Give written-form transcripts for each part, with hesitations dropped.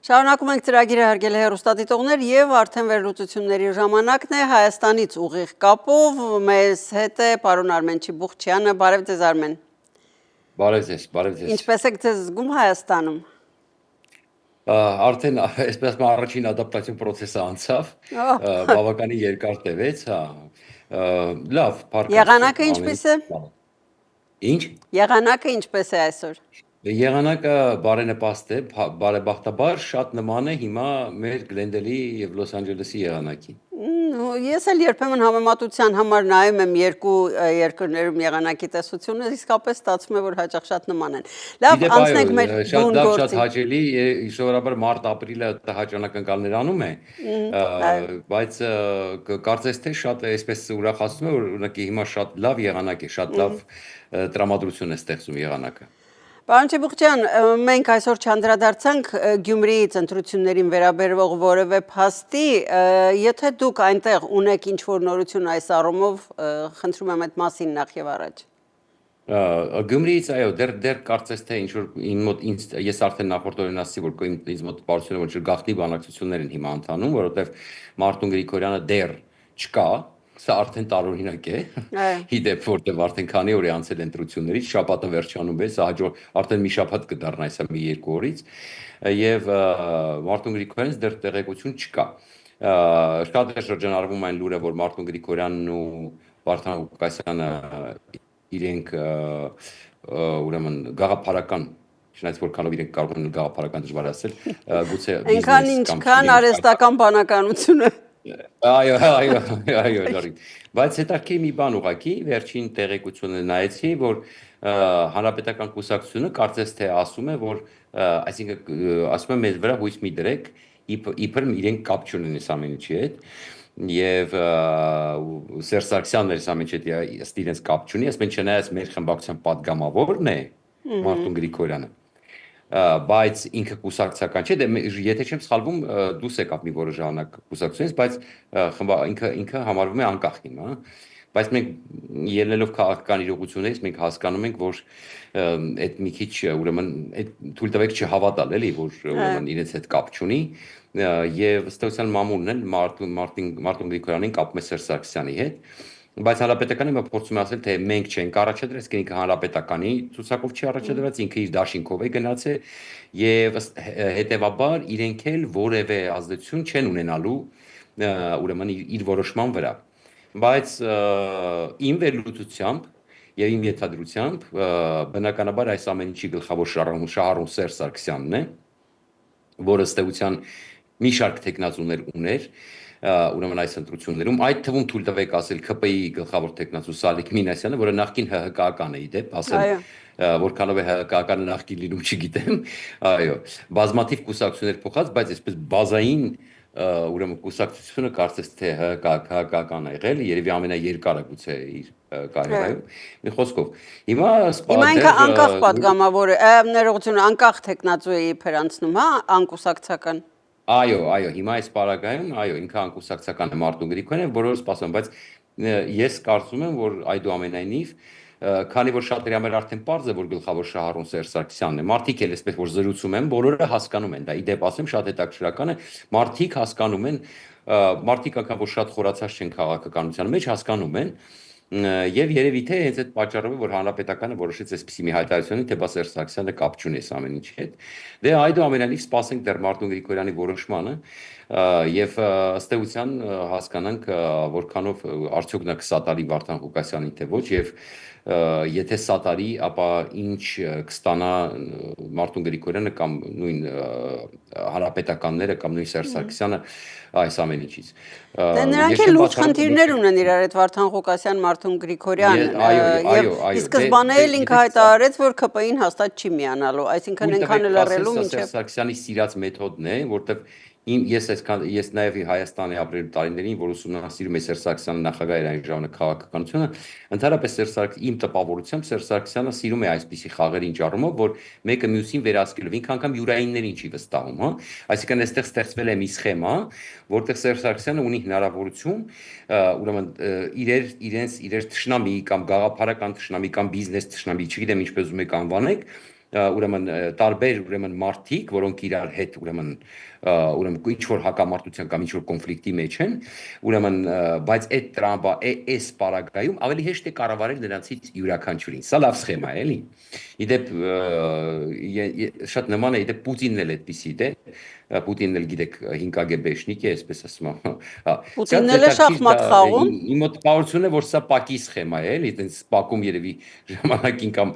Շարունակում ենք ծրագիրը հարգելի հեռուստադիտողներ եւ արդեն վերլուծությունների ժամանակն է Հայաստանից ուղիղ կապով մեզ հետ է պարոն Արմեն Չիբուխչյանը, բարև ձեզ Արմեն։ Բարև ձեզ, բարև ձեզ։ Ինչպես եք ձեզ զգում Հայաստանում։ Արդեն այսպես առաջին ադապտացիոն process-ը անցավ, բավականին երկար տևեց, հա։ Լավ, փառք։ Եղանակը ինչպես է։ Ինչ։ Եղանակը ինչպես է այսօր։ Եղանակը բարենպաստ է, բարեբախտաբար շատ նման է հիմա մեր Գլենդելի եւ Լոս Անջելեսի եղանակին։ Ես էլ երբեմն համեմատության համար նայում եմ երկու երկրներում եղանակի տեսությունը, իսկապես ստացվում է, որ հաճախ շատ նման են։ Լավ, անցնենք մեր դուն գործի։ Շատ հաճելի, սովորաբար մարտ-ապրիլը տհաճ անակնկալներ անում է, բայց կարծես թե շատ այսպես ուրախացնում է, որ ուղղակի հիմա շատ լավ եղանակ է, շատ լավ տրամադրություն է ստեղծում եղանակը։ Պարոն Չիբուխչյան, մենք այսօր չանդրադարձանք Գյումրիից ընտրություններին վերաբերող որևէ փաստի, եթե դուք այնտեղ ունեք ինչ-որ նորություն այս առումով, խնդրում եմ այդ մասին նախ եւ առաջ։ Գյումրիից այո, դեռ կարծես թե ինչ-որ ես արդեն նախորդ օրերին ասացի, որ ինձ մոտ պարզություն է, որ գաղտնի բանակցություններ են հիմա ընթանում, որովհետեւ Մարտուն Գրիգորյանը դեռ չկա, սա արդեն տարօրինակ է։ Իդեպ որտեղ արդեն քանի օր է անցել ընտրություններից, շաբաթը վերջանում է, սա արդեն մի շաբաթ կդառնա, այսա մի երկու օրից, եւ Մարտուն Գրիգորյանից դեռ տեղեկություն չկա։ Շատ է շրջանառվում այն լուրը, որ Մարտուն Գրիգորյանն ու Վարդան Ղուկասյանը իրենք ուրեմն գաղափարական, չնայած որքանով իրենք կարող են գաղափարական դժվար ասել, գուցե այնքան ինչքան արհեստական բանականությունը։ Այո, լրիվ։ Բայց հետաքրքիր մի բան ուղղակի, վերջին տեղեկությունը նայեցի, որ հանրապետական կուսակցությունը կարծես թե ասում է, որ այսինքն ասում է մեզ վրա հույս մի դրեք, իբր իրենք կապ չունեն այս ամեն ինչի հետ, եւ Սերժ Սարգսյանն այս ամեն ինչի հետ ըստ իրենց կապ չունի, ասեն չնայած մեր խմբակցության падգամավորն է Մարտուն Գրիգորյանը, բայց ինքը կուսակցական չէ, եթե չեմ սխալվում, դուրս եկավ մի որոշ ժամանակ կուսակցությունից, բայց ինքը համարվում է անկախ հիմա, բայց մենք ելնելով քաղաքական իրողություններից մենք հասկանում ենք, որ այդ մի քիչ ուրեմն թույլ տվեք չհավատալ, էլի, որ ուրեմն իրենց հետ կապ չունի, եւ ըստ էության մամուլն էլ Մարտուն Գրիգորյանին կապում է Սերժ Սարգսյանի հետ։ Բայց հանրապետականը մը փորձում է ասել, թե մենք չենք առաջադրել, իսկ ինքը հանրապետականի ցուցակով չի առաջադրված, ինքը իր դաշինքով է գնացել եւ հետեւաբար իրենք էլ որևէ ազդեցություն չեն ունենալու ուրեմն իր որոշման վրա։ Բայց իմ վերլուծությամբ եւ իմ ենթադրությամբ բնականաբար այս ամեն ինչի գլխավոր շահառուն Սերժ Սարգսյանն է, որը ըստ էության մի շարք տեխնացուներ ուներ ուրեմն այս ընտրություններում, այդ թվում թույլ տվեք ասել ԿՊԻ գլխավոր տեխնացու Սալիկ Մինասյանը, որը նախկին ՀՀԿ-ական է իդեպ, ասել որքանով է ՀՀԿ-ականը նախկին լինում չգիտեմ, այո, բազմաթիվ կուսակցություններ փոխած, բայց այսպես բազային ուրեմն կուսակցությունը կարծես թե ՀՀԿ-ական է եղել, երևի ամենաերկարը գուցե իր կարիերայում, մի խոսքով։ Հիմա ինքը անկախ падգամավոր է, ներողություն, անկախ տեխնացու է իբր անցնում, հա, անկուսակցական։ Այո, հիմա այս պարագայում, այո, ինքը անկուսակցական է Մարտուն Գրիգորյանը, բոլորը սպասում, բայց ես կարծում եմ, որ այդուամենայնիվ, քանի որ շատերի համար արդեն պարզ է, որ գլխավոր շահառուն Սերժ Սարգսյանն է, մարդիկ էլ այսպես որ զրուցում են, բոլորը հասկանում են, դա իդեպ ասեմ, շատ հետաքրքրական է, մարդիկ հասկանում են, մարդիկ անգամ որ շատ խորացած չեն քաղաքականության մեջ, հասկանում են, եւ երևի թե հենց այդ պատճառով որ հանրապետականը որոշեց այսպիսի մի հայտարարություն, թե բա Սերժ Սարգսյանը կապ չունի այս ամեն ինչի հետ։ Դե այդուամենայնիվ սպասենք դեռ Մարտուն Գրիգորյանի որոշմանը եւ ըստ էության հասկանանք որքանով արդյոք նա կսատարի Վարդան Ղուկասյանին թե ոչ եւ եթե սատարի, ապա ինչ կստանա Մարտուն Գրիգորյանը կամ նույն հանրապետականները կամ նույն Սերժ Սարգսյանը այս ամեն ինչից։ Դե նրանք էլ լուրջ խնդիրներ ունեն իրար հետ Վարդան Ղուկասյան, Մարտուն Գրիգորյան, եւ ի սկզբանե էլ ինքը հայտարարեց, որ ԿՊԻ-ին հաստատ չի միանալու, այսինքն այնքան էլ առելու մինչեւ Սերժ Սարգսյանի սիրած մեթոդն է, որտեղ ես նաև Հայաստանի ապրել տարիներին, որ ուսումնասիրում եմ Սերժ Սարգսյանը նախագահ էր այն ժամանակ քաղաքականությունը, ընդհանրապես իմ տպավորությամբ Սերժ Սարգսյանը սիրում է այսպիսի խաղեր ինչ առումով, որ մեկը մյուսին վերահսկելով, ինքը անգամ յուրայիններին չի վստահում, հա։ Այսինքն այստեղ ստեղծվել է մի սխեմա, որտեղ Սերժ Սարգսյանը ունի հնարավորություն, ուրեմն իրենց թշնամի կամ գաղափարական թշնամի կամ բիզնես թշնամի, չգիտեմ ինչպես ուզում եք անվանեք, ուրեմն տարբեր ուրեմն մարտիկ, որոնք իրար հետ ուրեմն ինչ որ հակամարտության կամ ինչ որ կոնֆլիկտի մեջ են, ուրեմն բայց այդ Տրամպը այս պարագայում ավելի հեշտ է կառավարել նրանցից յուրաքանչյուրին։ Սա լավ սխեմա է, էլի։ Իդեպ շատ նման է իդեպ Պուտինն էլ այդպեսի է, Պուտինն էլ գիտեք 5 ԿԳԲ-շնիկ է, այսպես ասում եմ, հա։ Պուտինն էլ է շախմատ խաղում։ Իմ մոտ տպավորություն է, որ սա Պակի սխեմա է, էլի, այտենց Պակում երևի ժամանակին կամ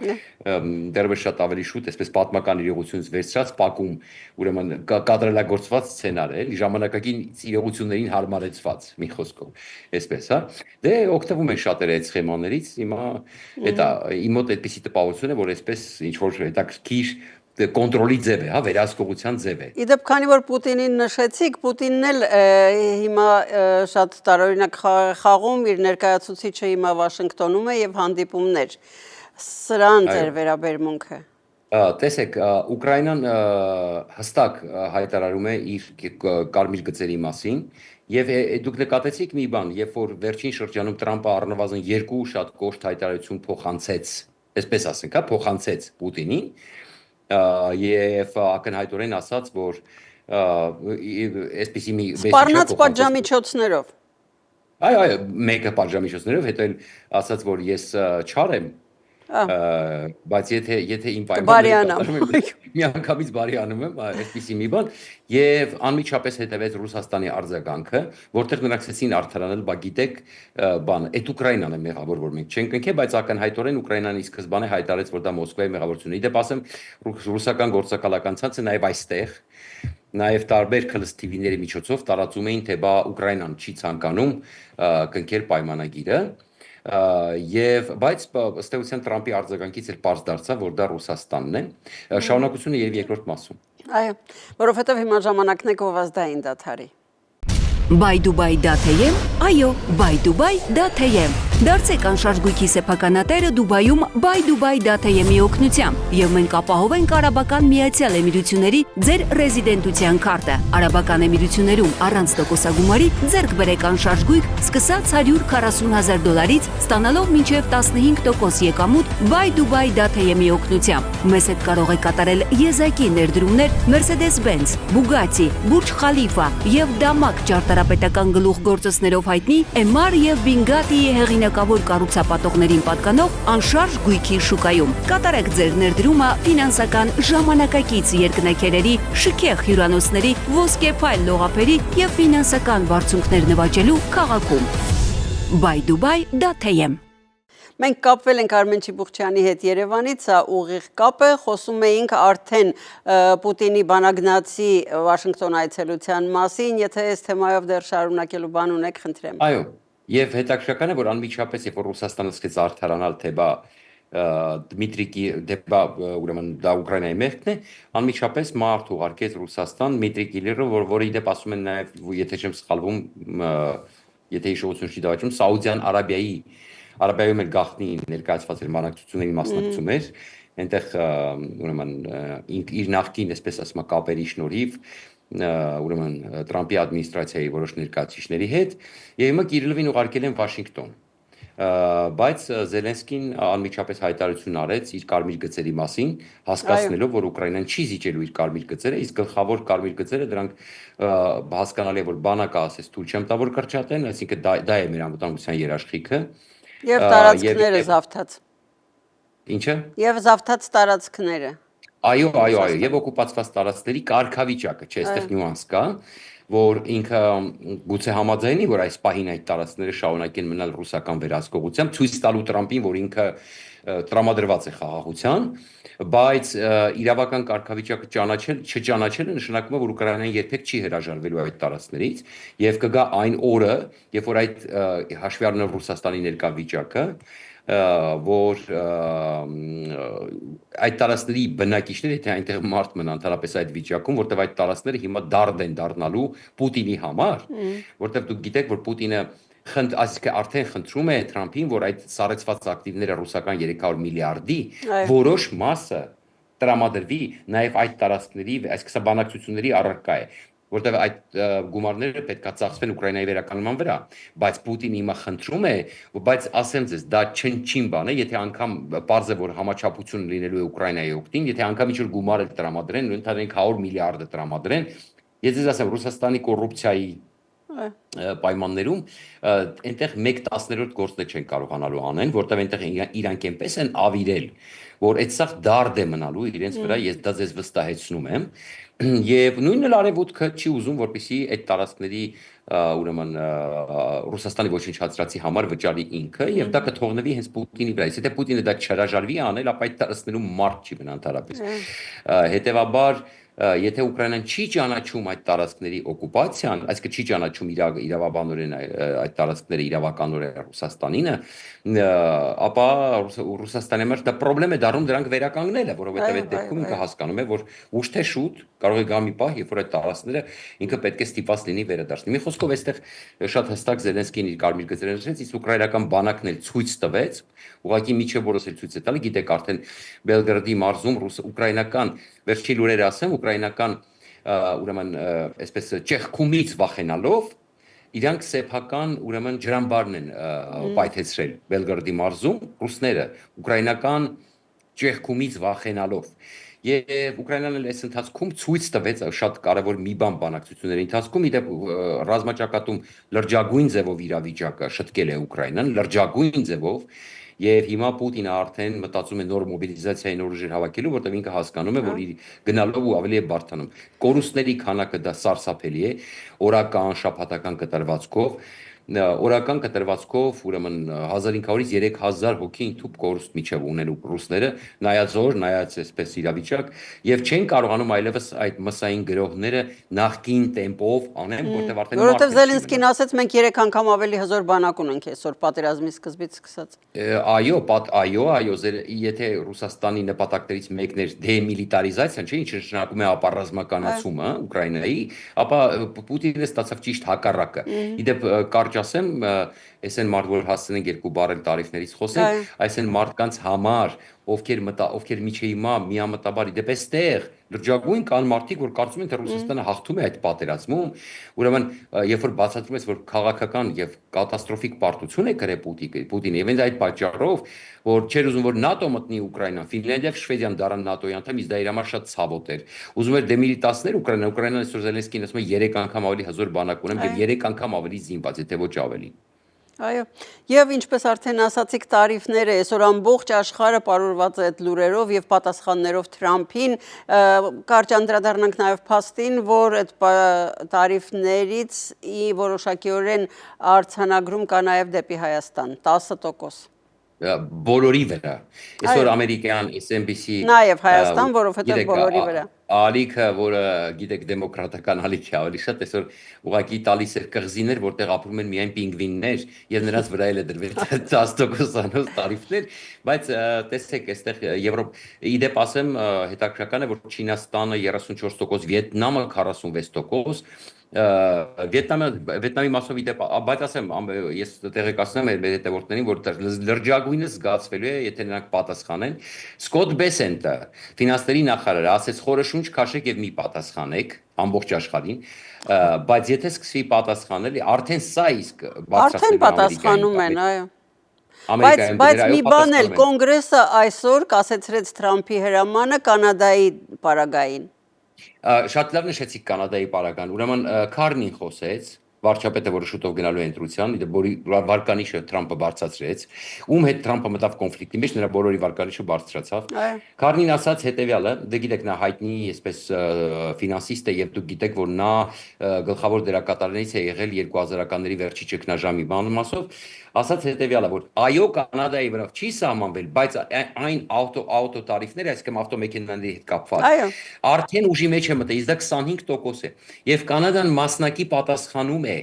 դեռևս շատ ավելի շուտ, այսպես պատմական իրողությունից վերցրած Պակում ուրեմն կադրելագործված սցենար է, էլի, ժամանակակին իրողություններին հարմարեցված, մի խոսքով, այսպես, հա։ Դե օգտվում են շատերը այդ սխեմաներից, հիմա դա իմ մոտ այդպեսի տպավորություն է, որ այսպես ինչ որ հետաքրքիր կոնտրոլի ձև է, հա, վերահսկողության ձև է։ Իդեպ քանի որ Պուտինին նշեցիք, Պուտինն էլ հիմա շատ տարօրինակ խաղում, իր ներկայացուցիչը հիմա Վաշինգտոնում է եւ հանդիպումներ։ Սրան ձեր վերաբերմունքը։ Տեսեք, Ուկրաինան հստակ հայտարարում է իր կարմիր գծերի մասին եւ դուք նկատեցիք մի բան, երբ որ վերջին շրջանում Տրամպը առնվազն 2 շատ կոշտ հայտարարություն փոխանցեց, այսպես ասենք, հա, փոխանցեց Պուտինին եւ ակնհայտորեն ասաց, որ այսպեսի մի սպառնաց պատժամիջոցներով։ Այո, մեկը պատժամիջոցներով, հետո էլ ասաց, որ ես չար եմ, բայց եթե իմ պայմանները միանգամից բարիանում եմ, այսպեսի մի բան, եւ անմիջապես հետևեց Ռուսաստանի արձագանքը, որտեղ նրանք ցեցին արդարանել, բա գիտեք, բանը, այդ Ուկրաինան է մեղավոր, որ մենք չենք ընկել, բայց ակնհայտորեն Ուկրաինան ի սկզբանե հայտարարեց, որ դա Մոսկվայի մեղավորությունն է։ Իդեպ ասեմ, ռուսական գործակալական ցանցը նաեւ այստեղ Նաև տարբեր քլսթիվիների միջոցով տարածում էին, թե բա Ուկրաինան չի ցանկանում կնքել պայմանագիրը, եւ բայց ըստ էության Տրամպի արձագանքից էլ պարզ դարձավ, որ դա Ռուսաստանն է, շարունակությունը երբ երկրորդ մասում։ Այո, որովհետեւ հիմա ժամանակն է գովազդային դադարի։ Բայդուբայ դաթեյեմ, այո, բայդուբայ դաթեյեմ։ Դարձեք անշարժ գույքի սեփականատերը Դուբայում բայդուբայ դաթեյեմի օգնությամբ եւ մենք ապահովենք Արաբական Միացյալ Էմիրությունների ձեր ռեզիդենտության քարտը։ Արաբական Էմիրություններում առանց տոկոսագումարի ձեռք բերեք անշարժ գույք սկսած $140,000-ից, ստանալով մինչև 15% եկամուտ բայդուբայ դաթեյեմի օգնությամբ։ Մեզ հետ կարող եք կատարել եզակի ներդրումներ Mercedes-Benz, Bugatti, Burj Khalifa եւ Դամակ ճարտարապետական գլուխգործոցներով հայտնի Emar եւ Bingatti-ի հեղինակավոր կառուցապատողներին պատկանող անշարժ գույքի շուկայում։ Կատարեք ձեր ներդրումը ֆինանսական ժամանակակից երկնաքերերի, շքեղ հյուրանոցների, ոսկեփայլ լողափերի եւ ֆինանսական բարձունքներ նվաճելու քաղաքում։ Բայդուբայ դաթեյեմ։ Մենք կապվել ենք Արմեն Չիբուխչյանի հետ Երևանից, սա ուղիղ կապ է, խոսում էինք արդեն Պուտինի բանագնացի Վաշինգտոն այցելության մասին, եթե այս թեմայով դեռ շարունակելու բան ունեք, խնդրեմ։ Այո, եւ հետաքրքրական է, որ անմիջապես երբ որ Ռուսաստանը սկսեց արդարանալ, թե բա Դմիտրիկի դեպա ուրեմն դա Ուկրաինայի մեղքն է, անմիջապես մարդ ուղարկեց Ռուսաստան Դմիտրի Կիլիրը, որի դեպ ասում են նաեւ, եթե չեմ սխալվում, եթե հիշողություն չի դավաճում, Սաուդյան Արաբիայում էլ գաղտնի ներկայացված էր բանակցությունների մասնակցում էր, այնտեղ ուրեմն իր նախկին, այսպես ասում կապերի շնորհիվ ուրեմն Տրամպի ադմինիստրացիայի որոշ ներկայացուցիչների հետ եւ հիմա Կիրիլովին ուղարկել են Վաշինգտոն, բայց Զելենսկին անմիջապես հայտարարություն արեց իր կարմիր գծերի մասին, հասկացնելով, որ Ուկրաինան չի զիջելու իր կարմիր գծերը, իսկ գլխավոր կարմիր գծերը դրանք հասկանալի է, որ բանակը ասես թույլ չեմ տա որ կրճատեն, այսինքն դա է մեր անվտանգության երաշխիքը Եվ տարածքները զավթած։ Ինչը։ Եվ զավթած տարածքները։ Այո, եւ օկուպացված տարածքների կարգավիճակը, չէ, այստեղ նյուանս կա, որ ինքը գուցե համաձայնի, որ այս պահին այդ տարածքները շարունակեն մնալ ռուսական վերահսկողությամբ, ցույց տալու Տրամպին, որ ինքը տրամադրված է խաղաղության, բայց իրավական կարգավիճակը չճանաչելը նշանակում է, որ Ուկրաինան երբեք չի հրաժարվելու այդ տարածքներից եւ կգա այն օրը, երբ որ այդ հաշվի առնելով Ռուսաստանի ներկա վիճակը, որ այդ տարածքների բնակիչները, եթե այնտեղ մարդ մնա ընդհանրապես այդ վիճակում, որտեղ այդ տարածքները հիմա դարդ են դառնալու Պուտինի համար, որտեղ դուք գիտեք, որ Պուտինը այսինքն արդեն խնդրում է Թրամփին, որ այդ սառեցված ակտիվները ռուսական 300 միլիարդի որոշ մասը տրամադրվի նաև այդ տարածքների, այսինքն սա բանակցությունների առարկա է, որտեղ այդ գումարները պետք է ծախսվեն Ուկրաինայի վերականգնման վրա, բայց Պուտինը հիմա խնդրում է, բայց ասեմ ձեզ, դա չնչին բան է, եթե անգամ պարզ է որ համաչափություն լինելու է Ուկրաինայի օգտին, եթե անգամ ինչ-որ գումար էլ տրամադրեն, ընդհանրեն 100 միլիարդ տրամադրեն, ես ձեզ ասեմ, Ռուսաստանի կոռուպցիայի պայմաններում այնտեղ 1/10 գործը չեն կարողանալու անեն, որտեղ այնտեղ իրանք այնպես են ավիրել, որ այդ սաղ դարդ է մնալու իրենց վրա, ես դա ձեզ վստահեցնում եմ, եւ նույնն էլ արևոդքը չի ուզում, որպեսզի այդ տարածքների ուրեմն Ռուսաստանի ոչնչացրածի համար վճարի ինքը եւ դա կթողնվի հենց Պուտինի վրա։ Եթե Պուտինը դա չհրաժարվի անել, ապա այդ տարածքներում մարդ չի մնա ընդհանրապես։ Հետևաբար եթե Ուկրաինան չի ճանաչում այդ տարածքների օկուպացիան, այսինքն չի ճանաչում իրավաբանորեն այդ տարածքները իրավականորեն Ռուսաստանինը, ապա Ռուսաստանի համար դա խնդրեմ է դառնում դրանք վերականգնելը, որովհետև այդ դեպքում ինքը հասկանում է, որ ուշ թե շուտ կարող է գա մի պահ, երբ որ այդ տարածքները ինքը պետք է ստիպված լինի վերադարձնել։ Մի խոսքով այստեղ շատ հստակ Զելենսկին իր կարմիր գծերն դրեց, իսկ ուկրաինական բանակն էլ ցույց տվեց, ուղղակի միջև որս էլ ցույց է տալի, գիտեք արդեն Բելգրադի մարզում ուկրաինական վերջին լուրերը ասեմ, ուկրաինական ուրեմն այսպես ճեղքումից վախենալով իրանք սեփական ուրեմն ջրամբարն են պայթեցրել Բելգրադի մարզում ռուսները ուկրաինական ճեղքումից վախենալով եւ Ուկրաինան էլ այս ընթացքում ցույց տվեց շատ կարեւոր մի բան բանակցությունների ընթացքում իդեպ ռազմաճակատում լրջագույն ձևով իրավիճակը շտկել է Ուկրաինան լրջագույն ձևով Եվ հիմա Պուտինը արդեն մտածում է նոր մոբիլիզացիայի նոր ուժեր հավաքելու, որտեղ ինքը հասկանում է, որ իր գնալով ու ավելի է բարդանում։ Կորուստների քանակը դա սարսափելի է, օրական, շաբաթական կտրվածքով, օրական կտրվածքով, ուրեմն 1500-ից 3000 հոգի ինթուփ կորուստ միջև ունեն ռուսները, նայած օր, նայած այսպես իրավիճակ, եւ չեն կարողանում այլևս այդ մսային գրողները նախքին տեմպով անեն, որտեղ արդեն որովհետեւ Զելենսկին ասաց մենք 3 անգամ ավելի հզոր բանակ ունենք այսօր պատերազմի սկզբից սկսած։ Այո, եթե Ռուսաստանի նպատակներից մեկն էր դեմիլիտարիզացիան, չէ՞, ինչը նշանակում է ապառազմականացումը Ուկրաինայի, ապա Պուտինը ստացավ ճիշտ հակառակը։ Իդեպ կարճ ասեմ, այս են մարդ որ հասցնենք 2 բարել տարիֆներից խոսենք, այս են մարդկանց համար, ովքեր միջի հիմա միամտաբար իդեպ էստեղ լրջագույն կան մարդիկ, որ կարծում են թե Ռուսաստանը հաղթում է այդ պատերազմում, ուրեմն երբ որ բացատրում ես, որ քաղաքական եւ կատաստրոֆիկ պարտություն է գրել Պուտինը, եւ այդ պատճառով, որ չէր ուզում որ ՆԱՏՕ մտնի Ուկրաինան, Ֆինլանդիա եւ Շվեդիան դառան ՆԱՏՕ-ի անդամ, իսկ դա իր համար շատ ցավոտ էր։ Ուզում էր դեմիլիտացնել Ուկրաինան այսօր Զելենսկին ասում է 3 անգամ ավելի հզոր բանակ ունեմ եւ 3 անգամ ավելի զինված, եթե ոչ ավելի։ Այո, եւ ինչպես արդեն ասացիք, տարիֆները այսօր ամբողջ աշխարհը պարուրված է այդ լուրերով եւ պատասխաններով Թրամփին, կարճ անդրադառնանք նաեւ փաստին, որ այդ տարիֆներից ի որոշակիորեն արձանագրում կա նաեւ դեպի Հայաստան, 10%։ Բոլորի վրա։ Այսօր ամերիկյան SNBC Նաև Հայաստան, որովհետև բոլորի վրա։ Ալիքը, որը գիտեք դեմոկրատական ալիք է, ավելի շատ այսօր ուղղակի տալիս էր կղզիներ, որտեղ ապրում են միայն պինգվիններ, եւ նրանց վրա էլ է դրվել 10%-անոց տարիֆներ, բայց տեսեք, այստեղ իդեպ ասեմ, հետաքրքրական է, որ Չինաստանը 34%, Վիետնամը 46%, Վիետնամի մասով իդեպ, բայց ասեմ, ես տեղեկացնեմ մեր հետևորդներին, որ լրջագույնը զգացվելու է, եթե նրանք պատասխանեն։ Սկոտ Բեսենտը, ֆինանսների նախարարը, ասեց խորը շունչ քաշեք եւ մի պատասխանեք ամբողջ աշխարհին, բայց եթե սկսի պատասխանել, արդեն սա իսկ արդեն պատասխանում են, այո։ Բայց մի բան էլ կոնգրեսը այսօր կասեցրեց Թրամփի հրամանը Կանադայի պարագային։ Շատ լավ նշեցիք Կանադայի պարագան, ուրեմն Քարնին խոսեց, վարչապետը, որը շուտով գնալու է ընտրության, որի վարկանիշը Թրամփը բարձրացրեց, ում հետ Թրամփը մտավ կոնֆլիկտի մեջ, նրա բոլորի վարկանիշը բարձրացավ։ Քարնին ասաց հետևյալը, դե գիտեք նա հայտնի այսպես ֆինանսիստ է եւ դուք գիտեք, որ նա գլխավոր դերակատարներից է եղել 2000-ականների վերջի ճգնաժամի մասով, ասաց հետևյալը, որ այո Կանադայի վրա չի սահմանվել, բայց այն ավտո տարիֆները, այսինքն ավտոմեքենաների հետ կապված, արդեն ուժի մեջ է մտել, իսկ դա 25% է։ Եվ Կանադան մասնակի պատասխանում է,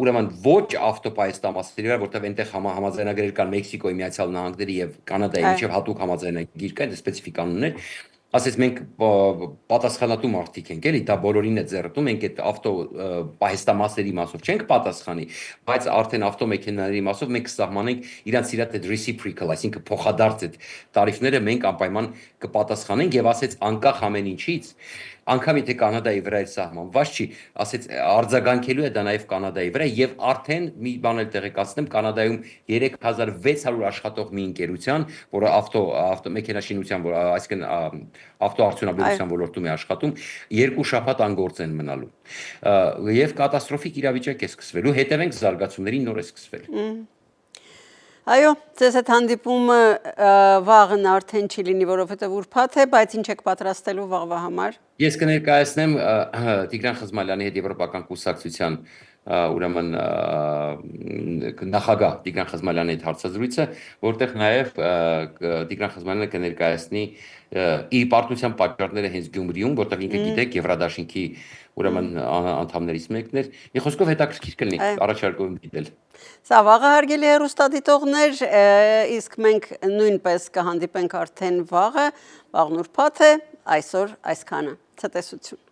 ուրեմն ոչ ավտոպայստամասերի վրա, որտեղ այնտեղ համաձայնագրեր կան Մեքսիկոյի Միացյալ Նահանգների եւ Կանադայի միջև հատուկ համաձայնագիր կա, սպეციფიկ կանոններ, ասես մենք պատասխանատու մարդիկ ենք, էլի, դա բոլորին է ձեռնտու, մենք այդ ավտո պահեստամասերի մասով չենք պատասխանի, բայց արդեն ավտոմեքենաների մասով մենք կսահմանենք իրանց իրար այդ reciprocal, այսինքն փոխադարձ այդ տարիֆները մենք անպայման կպատասխանենք եւ ասեց անկախ ամեն ինչից անգամ եթե Կանադայի վրա էր սահմանված չի, ասեց արձագանքելու է դա նաև Կանադայի վրա եւ արդեն մի բան էլ տեղեկացնեմ, Կանադայում 3600 աշխատող մի ընկերության, որը ավտոմեքենաշինության, այսինքն ավտոարդյունաբերության ոլորտում է աշխատում, 2 շաբաթ անգործ են մնալու։ Եվ կատաստրոֆիկ իրավիճակ է սկսվելու, հետևենք զարգացումներին նոր է սկսվել։ Այո, ձեզ այդ հանդիպումը վաղն արդեն չի լինի, որովհետև ուրբաթ է, բայց ինչ եք պատրաստելու վաղվա համար։ Ես կներկայացնեմ Տիգրան Խզմալյանի հետ Եվրոպական կուսակցության ուրեմն նախագահ Տիգրան Խզմալյանի հետ հարցազրույցը, որտեղ նաև Տիգրան Խզմալյանը կներկայացնի իր պարտության պատճառները հենց Գյումրիում, որտեղ ինքը գիտեք Եվրադաշինքի ուրեմն անդամներից մեկն էր։ Մի խոսքով հետաքրքիր կլինի, առաջարկում եմ դիտել։ Սա վաղը հարգելի հեռուստադիտողներ, իսկ մենք նույնպես կհանդիպենք արդեն վաղը, վաղն ուրբաթ է, այսօր այսքանը։ Ցտեսություն։